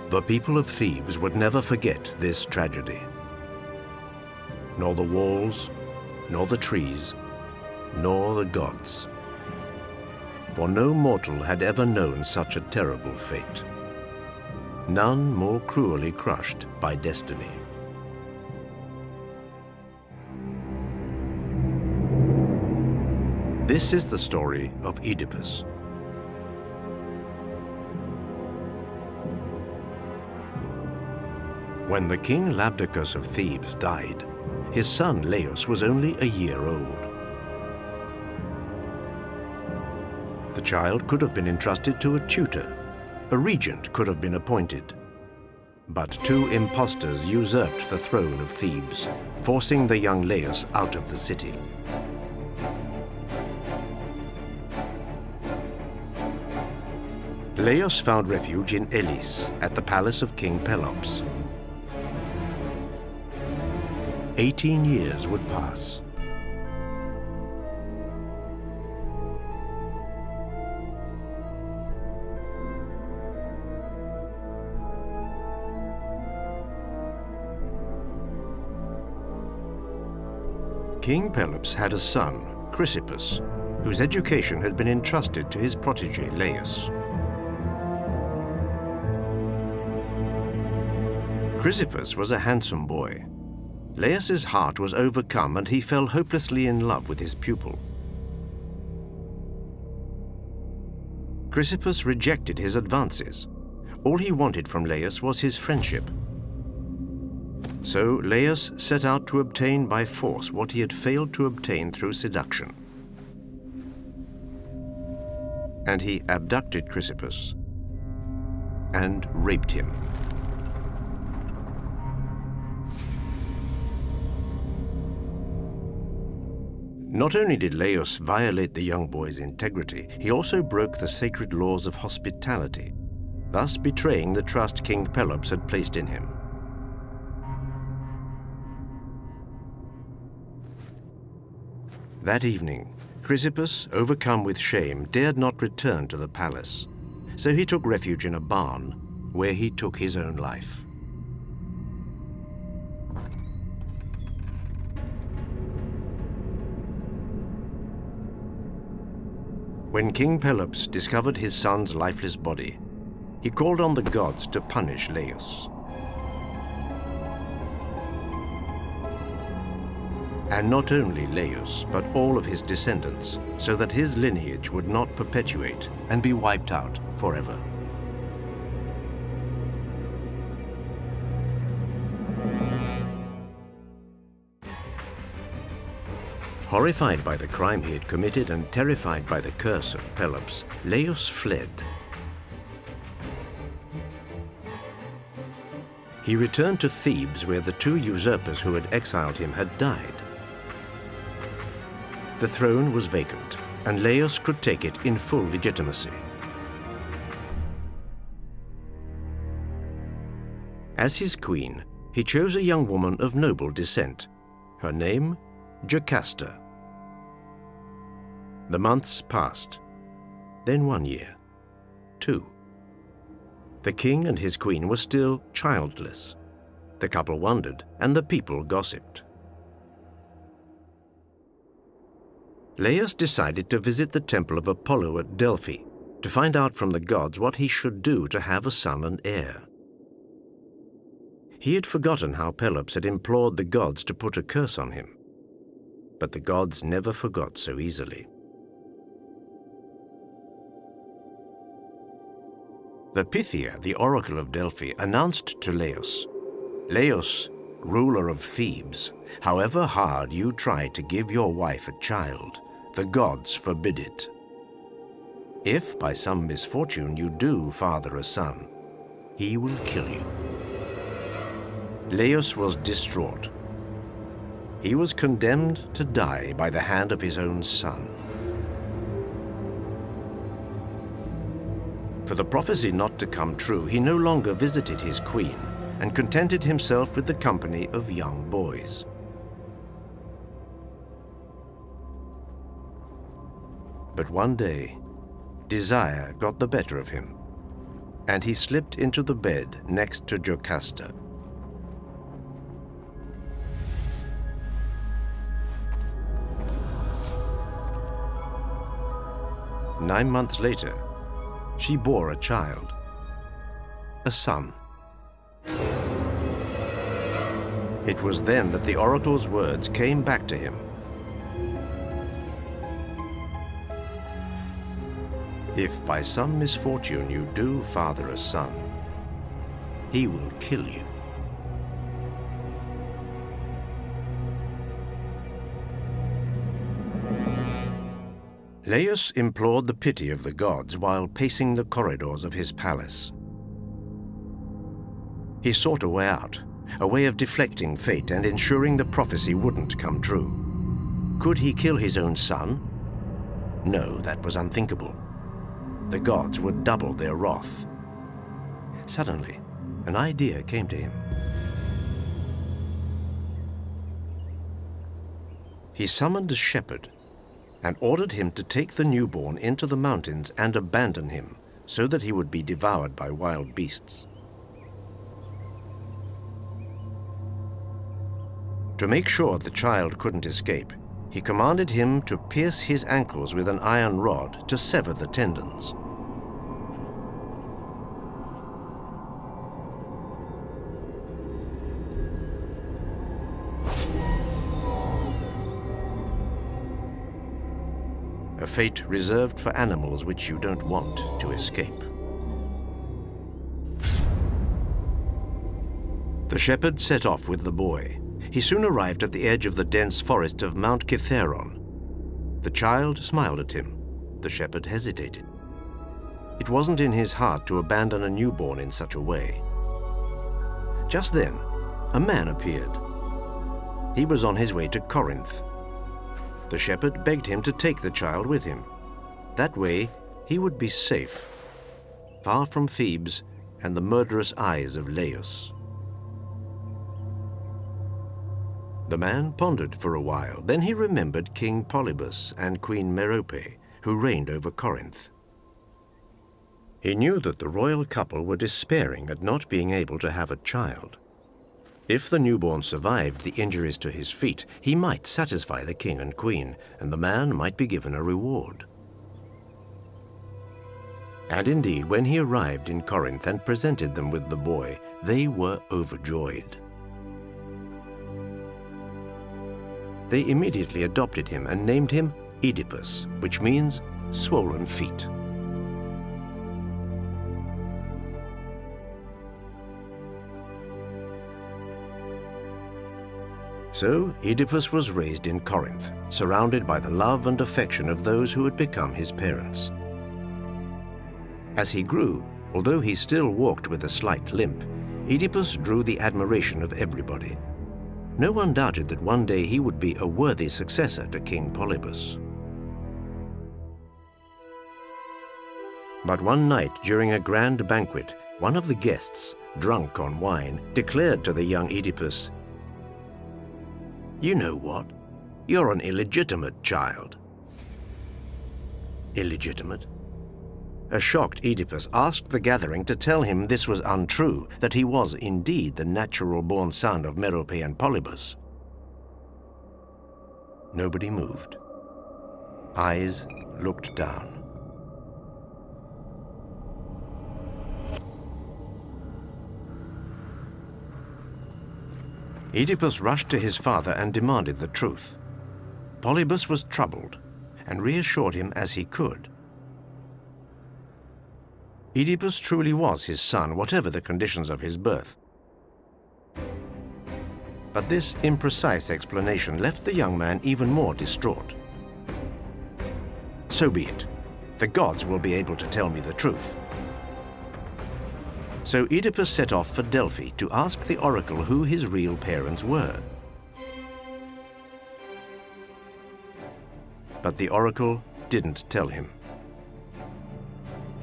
The people of Thebes would never forget this tragedy. Nor the walls, nor the trees, nor the gods. For no mortal had ever known such a terrible fate. None more cruelly crushed by destiny. This is the story of Oedipus. When the king Labdacus of Thebes died, his son Laius was only a year old. The child could have been entrusted to a tutor. A regent could have been appointed. But two impostors usurped the throne of Thebes, forcing the young Laius out of the city. Laius found refuge in Elis, at the palace of King Pelops. 18 years would pass. King Pelops had a son, Chrysippus, whose education had been entrusted to his protege Laius. Chrysippus was a handsome boy. Laius's heart was overcome and he fell hopelessly in love with his pupil. Chrysippus rejected his advances. All he wanted from Laius was his friendship. So Laius set out to obtain by force what he had failed to obtain through seduction. And he abducted Chrysippus and raped him. Not only did Laius violate the young boy's integrity, he also broke the sacred laws of hospitality, thus betraying the trust King Pelops had placed in him. That evening, Chrysippus, overcome with shame, dared not return to the palace, so he took refuge in a barn, where he took his own life. When King Pelops discovered his son's lifeless body, he called on the gods to punish Laius. And not only Laius, but all of his descendants, so that his lineage would not perpetuate and be wiped out forever. Horrified by the crime he had committed and terrified by the curse of Pelops, Laius fled. He returned to Thebes, where the two usurpers who had exiled him had died. The throne was vacant, and Laius could take it in full legitimacy. As his queen, he chose a young woman of noble descent. Her name, Jocasta. The months passed, then 1 year, 2. The king and his queen were still childless. The couple wondered, and the people gossiped. Laius decided to visit the temple of Apollo at Delphi to find out from the gods what he should do to have a son and heir. He had forgotten how Pelops had implored the gods to put a curse on him. But the gods never forgot so easily. The Pythia, the oracle of Delphi, announced to Laius, "Laius, ruler of Thebes, however hard you try to give your wife a child, the gods forbid it. If by some misfortune you do father a son, he will kill you." Laius was distraught. He was condemned to die by the hand of his own son. For the prophecy not to come true, he no longer visited his queen and contented himself with the company of young boys. But one day, desire got the better of him. and he slipped into the bed next to Jocasta. Nine months later, she bore a child, a son. It was then that the oracle's words came back to him. If by some misfortune you do father a son, he will kill you. Laius implored the pity of the gods while pacing the corridors of his palace. He sought a way out, a way of deflecting fate and ensuring the prophecy wouldn't come true. Could he kill his own son? No, that was unthinkable. The gods would double their wrath. Suddenly, an idea came to him. He summoned a shepherd and ordered him to take the newborn into the mountains and abandon him so that he would be devoured by wild beasts. To make sure the child couldn't escape, he commanded him to pierce his ankles with an iron rod to sever the tendons. A fate reserved for animals which you don't want to escape. The shepherd set off with the boy. He soon arrived at the edge of the dense forest of Mount Kithaeron. The child smiled at him. The shepherd hesitated. It wasn't in his heart to abandon a newborn in such a way. Just then, a man appeared. He was on his way to Corinth. The shepherd begged him to take the child with him. That way, he would be safe, far from Thebes and the murderous eyes of Laius. The man pondered for a while. Then he remembered King Polybus and Queen Merope, who reigned over Corinth. He knew that the royal couple were despairing at not being able to have a child. If the newborn survived the injuries to his feet, he might satisfy the king and queen, and the man might be given a reward. And indeed, when he arrived in Corinth and presented them with the boy, they were overjoyed. They immediately adopted him and named him Oedipus, which means swollen feet. So Oedipus was raised in Corinth, surrounded by the love and affection of those who had become his parents. As he grew, although he still walked with a slight limp, Oedipus drew the admiration of everybody. No one doubted that one day he would be a worthy successor to King Polybus. But one night during a grand banquet, one of the guests, drunk on wine, declared to the young Oedipus, "You know what? You're an illegitimate child." Illegitimate? A shocked Oedipus asked the gathering to tell him this was untrue, that he was indeed the natural-born son of Merope and Polybus. Nobody moved. Eyes looked down. Oedipus rushed to his father and demanded the truth. Polybus was troubled and reassured him as he could. Oedipus truly was his son, whatever the conditions of his birth. But this imprecise explanation left the young man even more distraught. So be it. The gods will be able to tell me the truth. So Oedipus set off for Delphi to ask the oracle who his real parents were. But the oracle didn't tell him.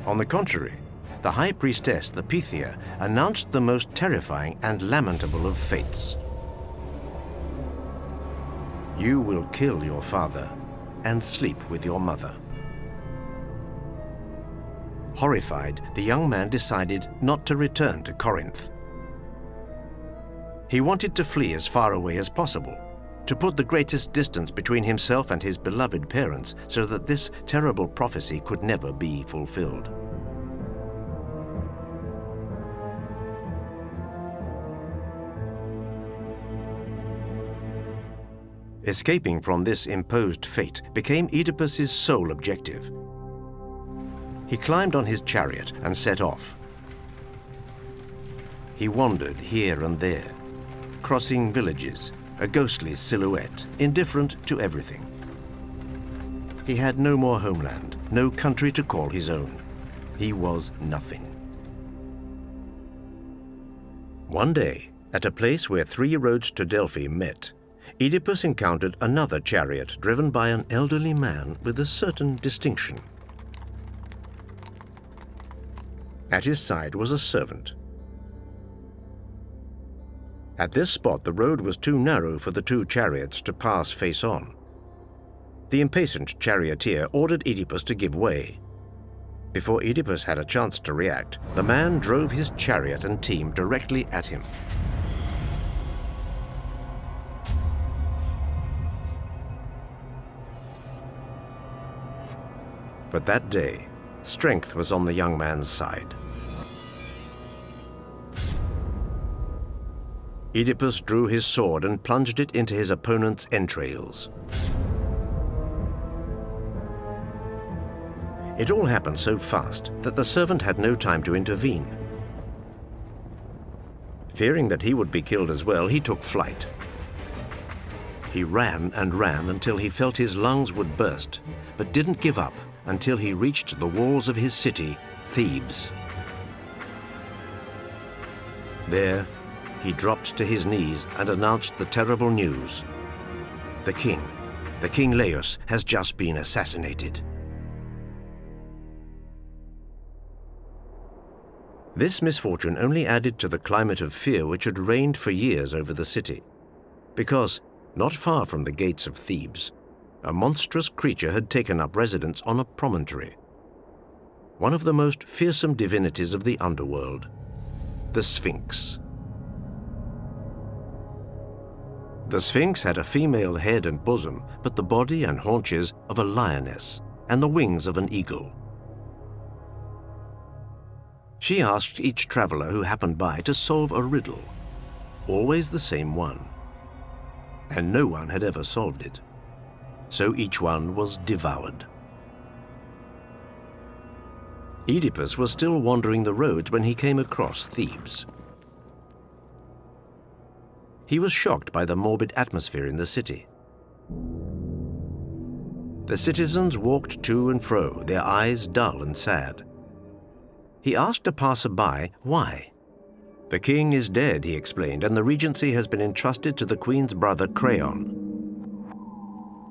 On the contrary, the high priestess, the Pythia, announced the most terrifying and lamentable of fates. You will kill your father and sleep with your mother. Horrified, the young man decided not to return to Corinth. He wanted to flee as far away as possible, to put the greatest distance between himself and his beloved parents so that this terrible prophecy could never be fulfilled. Escaping from this imposed fate became Oedipus's sole objective. He climbed on his chariot and set off. He wandered here and there, crossing villages, a ghostly silhouette, indifferent to everything. He had no more homeland, no country to call his own. He was nothing. One day, at a place where 3 roads to Delphi met, Oedipus encountered another chariot driven by an elderly man with a certain distinction. At his side was a servant. At this spot, the road was too narrow for the 2 chariots to pass face on. The impatient charioteer ordered Oedipus to give way. Before Oedipus had a chance to react, the man drove his chariot and team directly at him. But that day, strength was on the young man's side. Oedipus drew his sword and plunged it into his opponent's entrails. It all happened so fast that the servant had no time to intervene. Fearing that he would be killed as well, he took flight. He ran and ran until he felt his lungs would burst, but didn't give up until he reached the walls of his city, Thebes. There, he dropped to his knees and announced the terrible news. The king Laius, has just been assassinated. This misfortune only added to the climate of fear which had reigned for years over the city, because, not far from the gates of Thebes, a monstrous creature had taken up residence on a promontory, one of the most fearsome divinities of the underworld, the Sphinx. The Sphinx had a female head and bosom, but the body and haunches of a lioness and the wings of an eagle. She asked each traveler who happened by to solve a riddle, always the same one, and no one had ever solved it. So each one was devoured. Oedipus was still wandering the roads when he came across Thebes. He was shocked by the morbid atmosphere in the city. The citizens walked to and fro, their eyes dull and sad. He asked a passerby why. The king is dead, he explained, and the regency has been entrusted to the queen's brother Creon.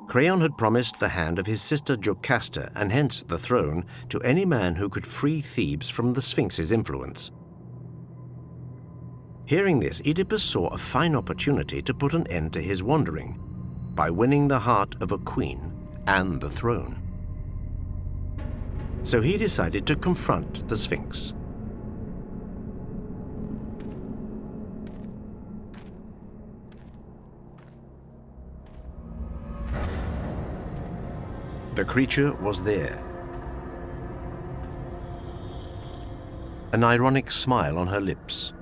Creon had promised the hand of his sister Jocasta, and hence the throne, to any man who could free Thebes from the Sphinx's influence. Hearing this, Oedipus saw a fine opportunity to put an end to his wandering by winning the heart of a queen and the throne. So he decided to confront the Sphinx. The creature was there, an ironic smile on her lips.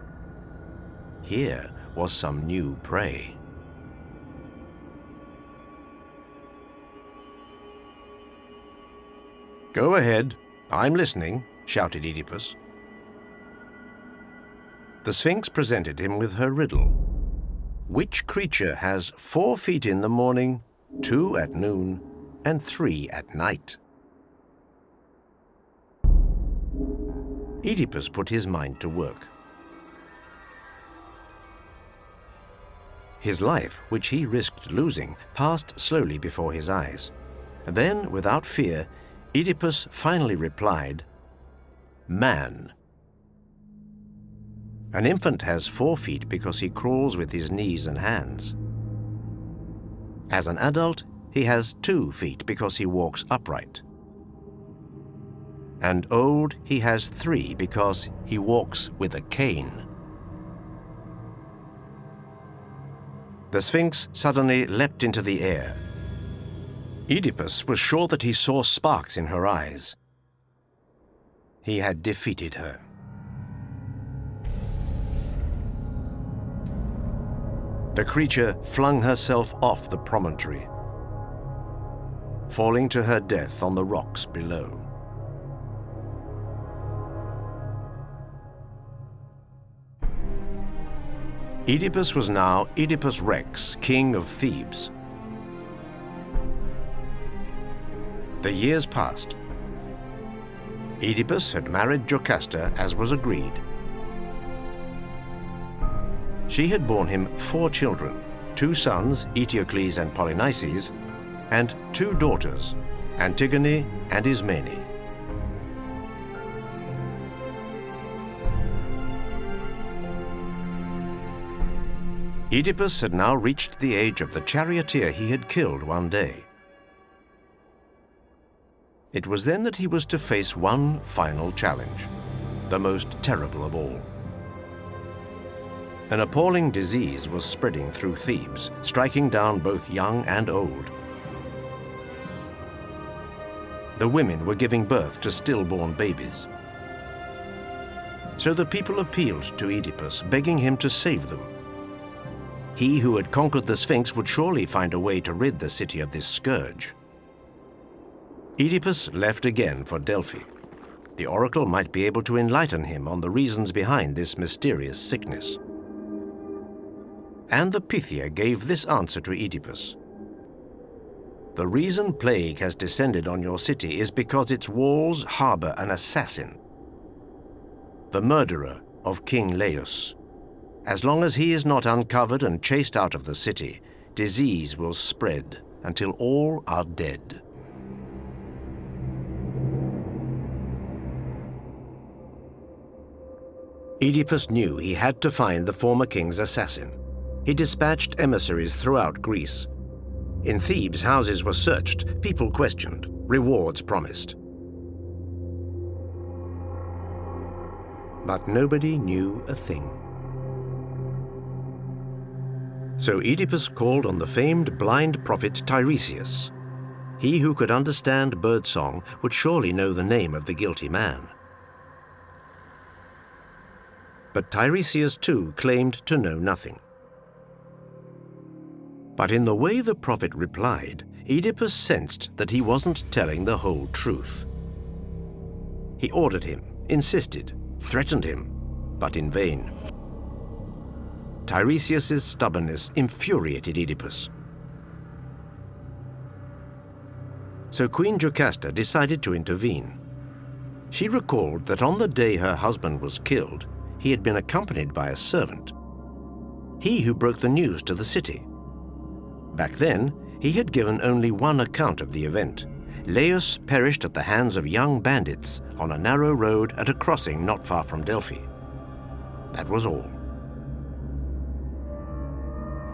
Here was some new prey. "Go ahead, I'm listening," shouted Oedipus. The Sphinx presented him with her riddle. Which creature has 4 feet in the morning, 2 at noon, and 3 at night? Oedipus put his mind to work. His life, which he risked losing, passed slowly before his eyes. Then, without fear, Oedipus finally replied, "Man." An infant has 4 feet because he crawls with his knees and hands. As an adult, he has 2 feet because he walks upright. and old he has 3 because he walks with a cane. The Sphinx suddenly leapt into the air. Oedipus was sure that he saw sparks in her eyes. He had defeated her. The creature flung herself off the promontory, falling to her death on the rocks below. Oedipus was now Oedipus Rex, king of Thebes. The years passed. Oedipus had married Jocasta as was agreed. She had borne him 4 children, 2 sons, Eteocles and Polynices, and 2 daughters, Antigone and Ismene. Oedipus had now reached the age of the charioteer he had killed one day. It was then that he was to face one final challenge, the most terrible of all. An appalling disease was spreading through Thebes, striking down both young and old. The women were giving birth to stillborn babies. So the people appealed to Oedipus, begging him to save them. He who had conquered the Sphinx would surely find a way to rid the city of this scourge. Oedipus left again for Delphi. The oracle might be able to enlighten him on the reasons behind this mysterious sickness. And the Pythia gave this answer to Oedipus. The reason plague has descended on your city is because its walls harbor an assassin, the murderer of King Laius. As long as he is not uncovered and chased out of the city, disease will spread until all are dead. Oedipus knew he had to find the former king's assassin. He dispatched emissaries throughout Greece. In Thebes, houses were searched, people questioned, rewards promised. But nobody knew a thing. So Oedipus called on the famed blind prophet Tiresias. He who could understand birdsong would surely know the name of the guilty man. But Tiresias too claimed to know nothing. But in the way the prophet replied, Oedipus sensed that he wasn't telling the whole truth. He ordered him, insisted, threatened him, but in vain. Tiresias's stubbornness infuriated Oedipus. So Queen Jocasta decided to intervene. She recalled that on the day her husband was killed, he had been accompanied by a servant, he who broke the news to the city. Back then, he had given only one account of the event. Laius perished at the hands of young bandits on a narrow road at a crossing not far from Delphi. That was all.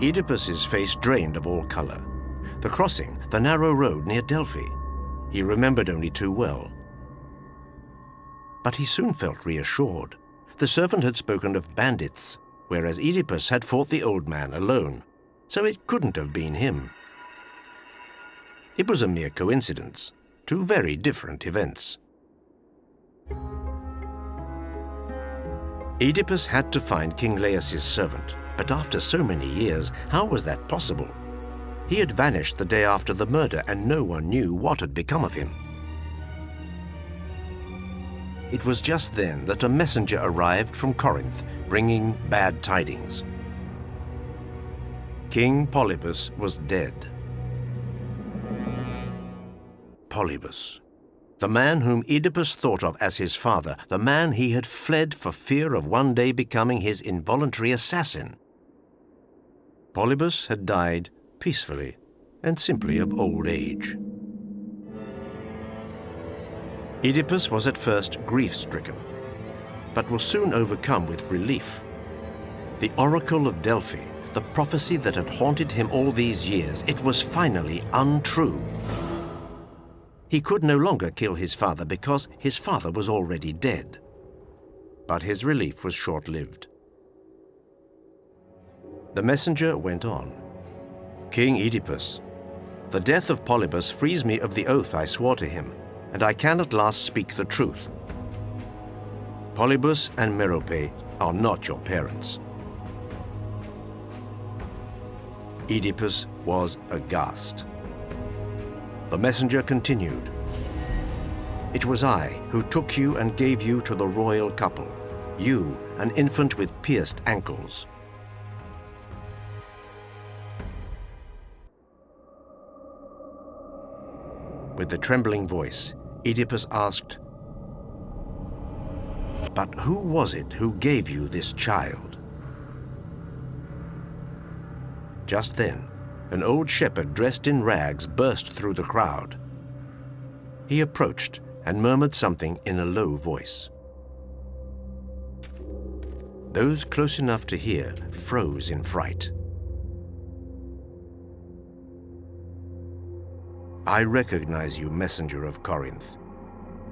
Oedipus's face drained of all color. The crossing, the narrow road near Delphi, he remembered only too well. But he soon felt reassured. The servant had spoken of bandits, whereas Oedipus had fought the old man alone, so it couldn't have been him. It was a mere coincidence, 2 very different events. Oedipus had to find King Laius's servant, but after so many years, how was that possible? He had vanished the day after the murder, and no one knew what had become of him. It was just then that a messenger arrived from Corinth, bringing bad tidings. King Polybus was dead. Polybus, the man whom Oedipus thought of as his father, the man he had fled for fear of one day becoming his involuntary assassin. Polybus had died peacefully and simply of old age. Oedipus was at first grief-stricken, but was soon overcome with relief. The oracle of Delphi, the prophecy that had haunted him all these years, it was finally untrue. He could no longer kill his father because his father was already dead. But his relief was short-lived. The messenger went on. King Oedipus, the death of Polybus frees me of the oath I swore to him, and I can at last speak the truth. Polybus and Merope are not your parents. Oedipus was aghast. The messenger continued. It was I who took you and gave you to the royal couple, you, an infant with pierced ankles. With a trembling voice, Oedipus asked, "But who was it who gave you this child?" Just then, an old shepherd dressed in rags burst through the crowd. He approached and murmured something in a low voice. Those close enough to hear froze in fright. "I recognize you, messenger of Corinth.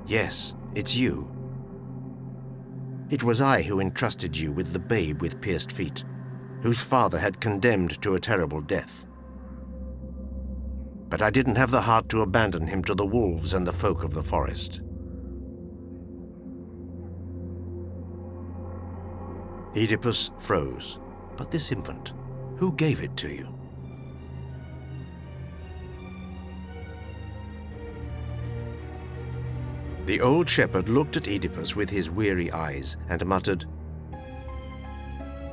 Yes, it's you. It was I who entrusted you with the babe with pierced feet, whose father had condemned to a terrible death. But I didn't have the heart to abandon him to the wolves and the folk of the forest." Oedipus froze. "But this infant, who gave it to you?" The old shepherd looked at Oedipus with his weary eyes and muttered,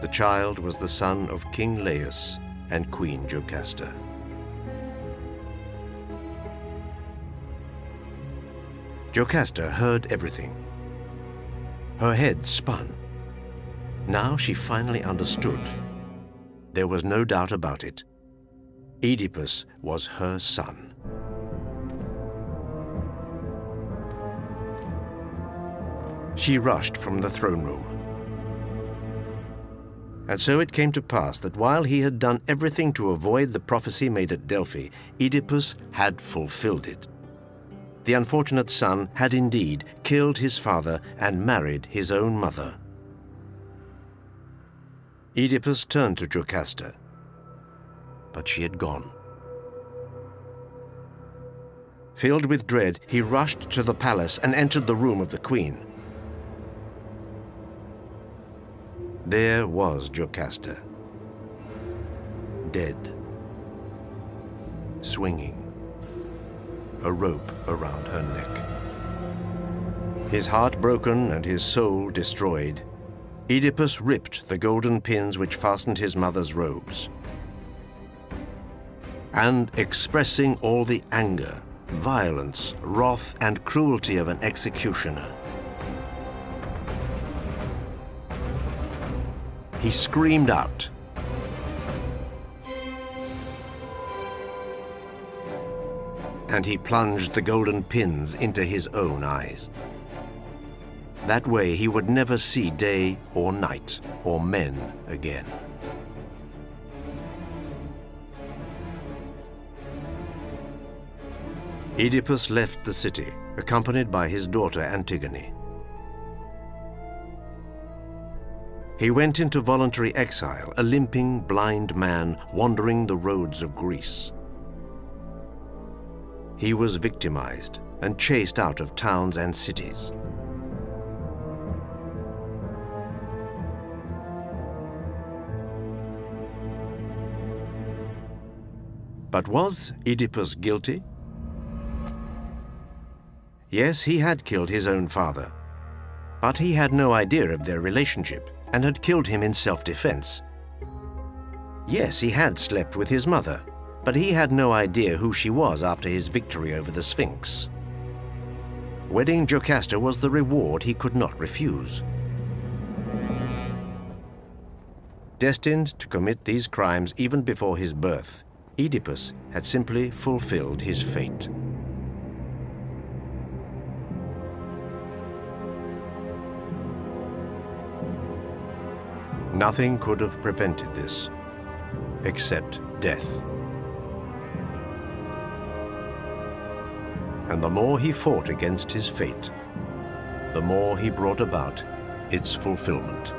"The child was the son of King Laius and Queen Jocasta." Jocasta heard everything. Her head spun. Now she finally understood. There was no doubt about it. Oedipus was her son. She rushed from the throne room. And so it came to pass that while he had done everything to avoid the prophecy made at Delphi, Oedipus had fulfilled it. The unfortunate son had indeed killed his father and married his own mother. Oedipus turned to Jocasta, but she had gone. Filled with dread, he rushed to the palace and entered the room of the queen. There was Jocasta, dead, swinging, a rope around her neck. His heart broken and his soul destroyed, Oedipus ripped the golden pins which fastened his mother's robes. And expressing all the anger, violence, wrath, and cruelty of an executioner, he screamed out, and he plunged the golden pins into his own eyes. That way he would never see day or night or men again. Oedipus left the city, accompanied by his daughter Antigone. He went into voluntary exile, a limping, blind man wandering the roads of Greece. He was victimized and chased out of towns and cities. But was Oedipus guilty? Yes, he had killed his own father, but he had no idea of their relationship and had killed him in self-defense. Yes, he had slept with his mother, but he had no idea who she was after his victory over the Sphinx. Wedding Jocasta was the reward he could not refuse. Destined to commit these crimes even before his birth, Oedipus had simply fulfilled his fate. Nothing could have prevented this, except death. and the more he fought against his fate, the more he brought about its fulfillment.